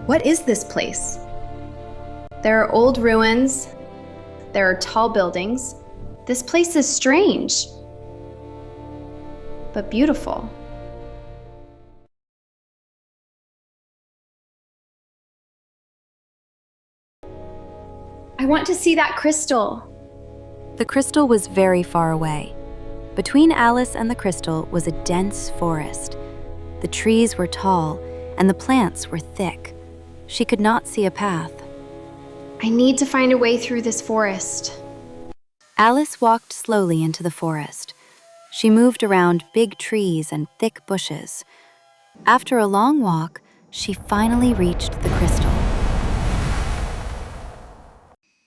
What is this place? There are old ruins. There are tall buildings. This place is strange, but beautiful. I want to see that crystal. The crystal was very far away. Between Alice and the crystal was a dense forest. The trees were tall and the plants were thick. She could not see a path. I need to find a way through this forest. Alice walked slowly into the forest. She moved around big trees and thick bushes. After a long walk, she finally reached the crystal.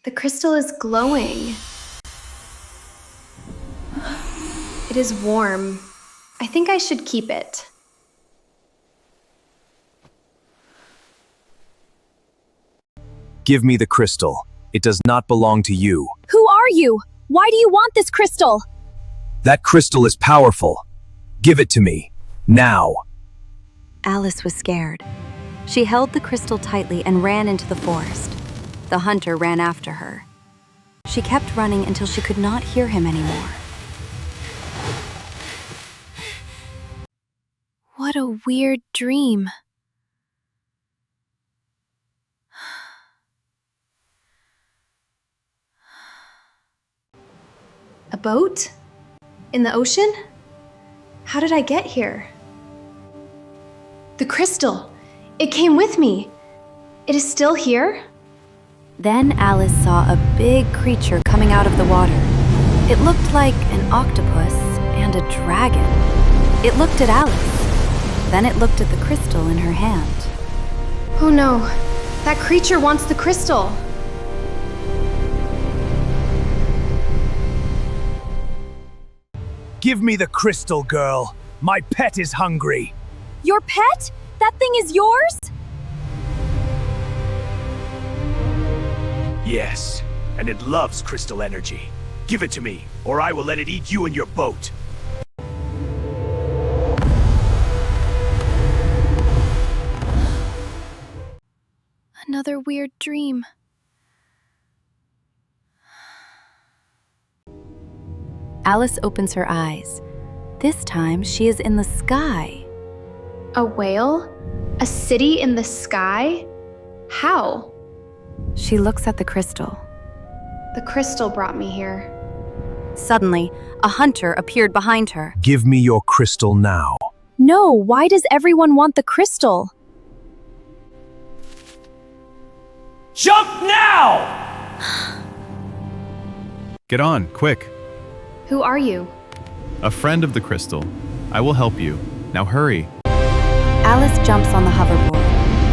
The crystal is glowing. It is warm. I think I should keep it. Give me the crystal. It does not belong to you. Who are you? Why do you want this crystal? That crystal is powerful. Give it to me. Now. Alice was scared. She held the crystal tightly and ran into the forest. The hunter ran after her. She kept running until she could not hear him anymore. What a weird dream. A boat? In the ocean? How did I get here? The crystal! It came with me! It is still here? Then Alice saw a big creature coming out of the water. It looked like an octopus and a dragon. It looked at Alice. Then it looked at the crystal in her hand. Oh no, that creature wants the crystal. Give me the crystal, girl. My pet is hungry. Your pet? That thing is yours? Yes, and it loves crystal energy. Give it to me, or I will let it eat you and your boat. Another weird dream. Alice opens her eyes. This time she is in the sky. A whale? A city in the sky? How? She looks at the crystal. The crystal brought me here. Suddenly, a hunter appeared behind her. Give me your crystal now. No, why does everyone want the crystal? Jump now! Get on, quick. Who are you? A friend of the crystal. I will help you. Now hurry. Alice jumps on the hoverboard.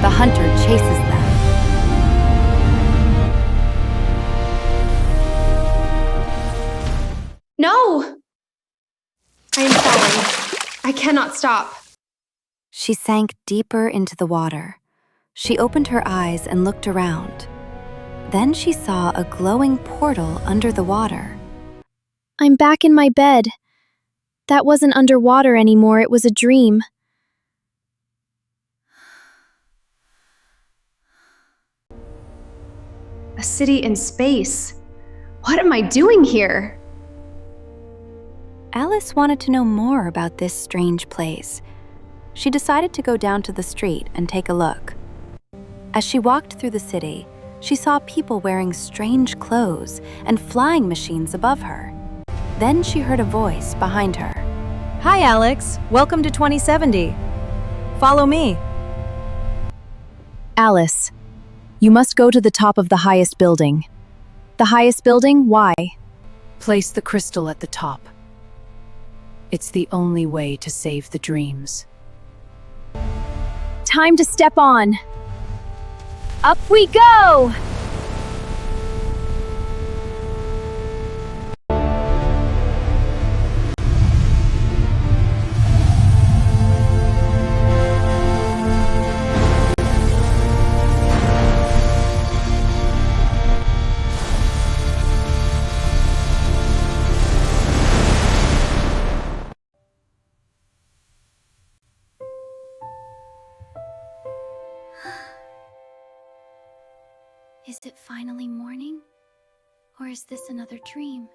The hunter chases them. No! I am falling. I cannot stop. She sank deeper into the water. She opened her eyes and looked around. Then she saw a glowing portal under the water. I'm back in my bed. That wasn't underwater anymore, it was a dream. A city in space. What am I doing here? Alice wanted to know more about this strange place. She decided to go down to the street and take a look. As she walked through the city, she saw people wearing strange clothes and flying machines above her. Then she heard a voice behind her. Hi, Alex. Welcome to 2070. Follow me. Alice, you must go to the top of the highest building. The highest building? Why? Place the crystal at the top. It's the only way to save the dreams. Time to step on. Up we go! Is it finally morning? Or is this another dream?